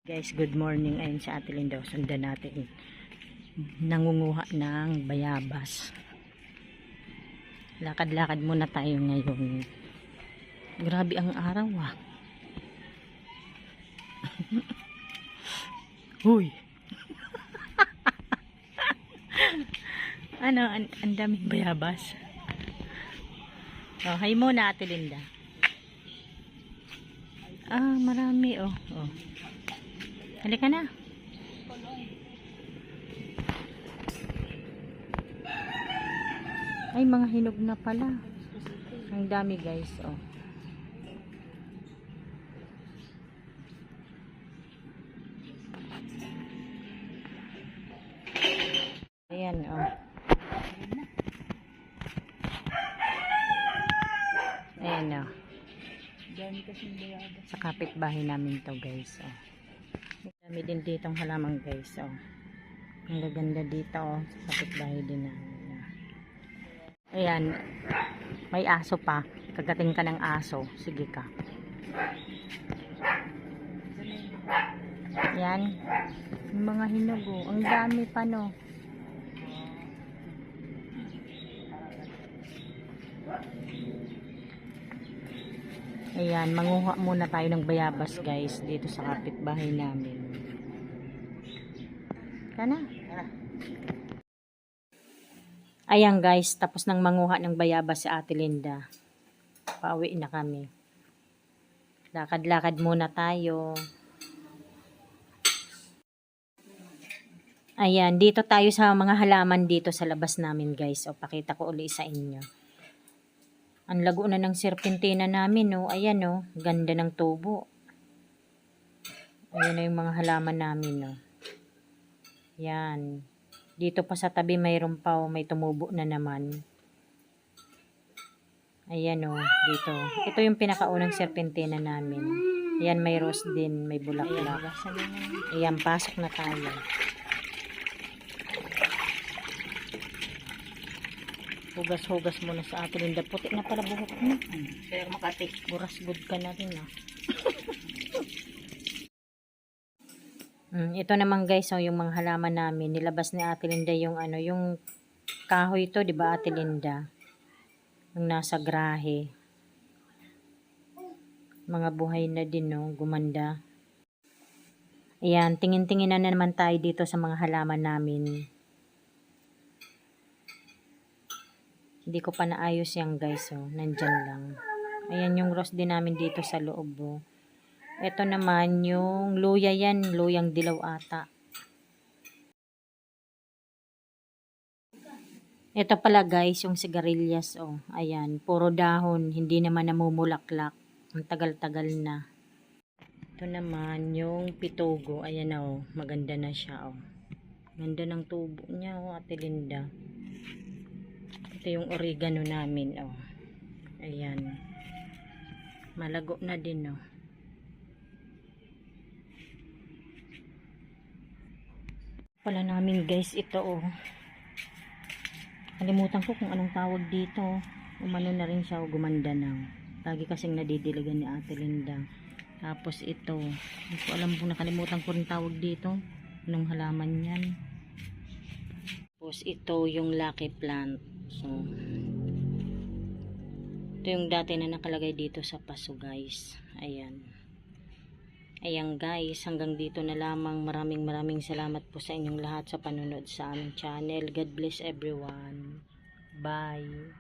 Guys, good morning. Ayun sa Ate Linda. Sundan natin. Nangunguha ng bayabas. Lakad-lakad muna tayo ngayon. Grabe ang araw ah. Huy! Ano, ang daming bayabas. Oh, hi muna Ate Linda. Ah, marami oh. Oh. Halika na. Ay, mga hinog na pala. Ang dami guys, oh. Ayan, oh. Ayan, oh. Sa kapitbahay namin to guys, oh. Dami din ditong halaman guys, oh. Ang gaganda dito, oh. Sa kapitbahay din namin. Ayan, may aso pa. Kagating ka ng aso. Sige ka. Ayan. Yung mga hinog, oh. Ang dami pa, no. Ayan, manguha muna tayo ng bayabas guys dito sa kapitbahay namin. Kana? Ayan guys, tapos nang manguha ng bayabas sa Ate Linda. Pauwi na kami. Lakad-lakad muna tayo. Ayan, dito tayo sa mga halaman dito sa labas namin guys. O, pakita ko uli sa inyo. Ang lago na ng serpentina namin, no. Ayan, no. Ganda ng tubo. Ayan na yung mga halaman namin, no. Yan. Dito pa sa tabi mayroon pa, oh, may tumubo na naman. Ayan, oh. Dito. Ito yung pinakaunang serpentina namin. Ayan, may rose din. May bulaklak. Ayan, pasok na tayo. Hugas-hugas muna sa Ate Linda. Puti na pala buhok mo. Pero makatik. Buras-good ka na rin, ah. Ito naman guys, oh, yung mga halaman namin. Nilabas ni Ate Linda yung ano, yung kahoy to, 'di ba Ate Linda? Yung nasa grahe. Mga buhay na din, no, gumanda. Ayan, tingin-tingin na naman tayo dito sa mga halaman namin. Hindi ko pa naayos yan guys, oh. Nandyan lang. Ayan yung rose din namin dito sa loob, oh. Ito naman yung luya yan, luyang dilaw ata. Ito pala guys, yung sigarilyas, oh. Ayan, puro dahon, hindi naman namumulaklak. Ang tagal-tagal na. Ito naman yung pitogo, ayan na, oh. Maganda na siya, oh. Ganda ng tubo niya, oh, Ate Linda. Ito yung oregano namin, oh. Ayan. Malago na din, oh. Pala namin guys, ito, oh. Kalimutan ko kung anong tawag dito. Umano na rin siya, oh, gumanda na. Lagi kasing nadidiligan ni Ate Linda. Tapos ito, hindi ko alam kung nakalimutan ko rin tawag dito. Anong halaman yan. Tapos ito yung lucky plant. So, ito yung dati na nakalagay dito sa paso guys. Ayan. Ayan guys, hanggang dito na lamang. Maraming salamat po sa inyong lahat sa panunod sa aming channel. God bless everyone. Bye.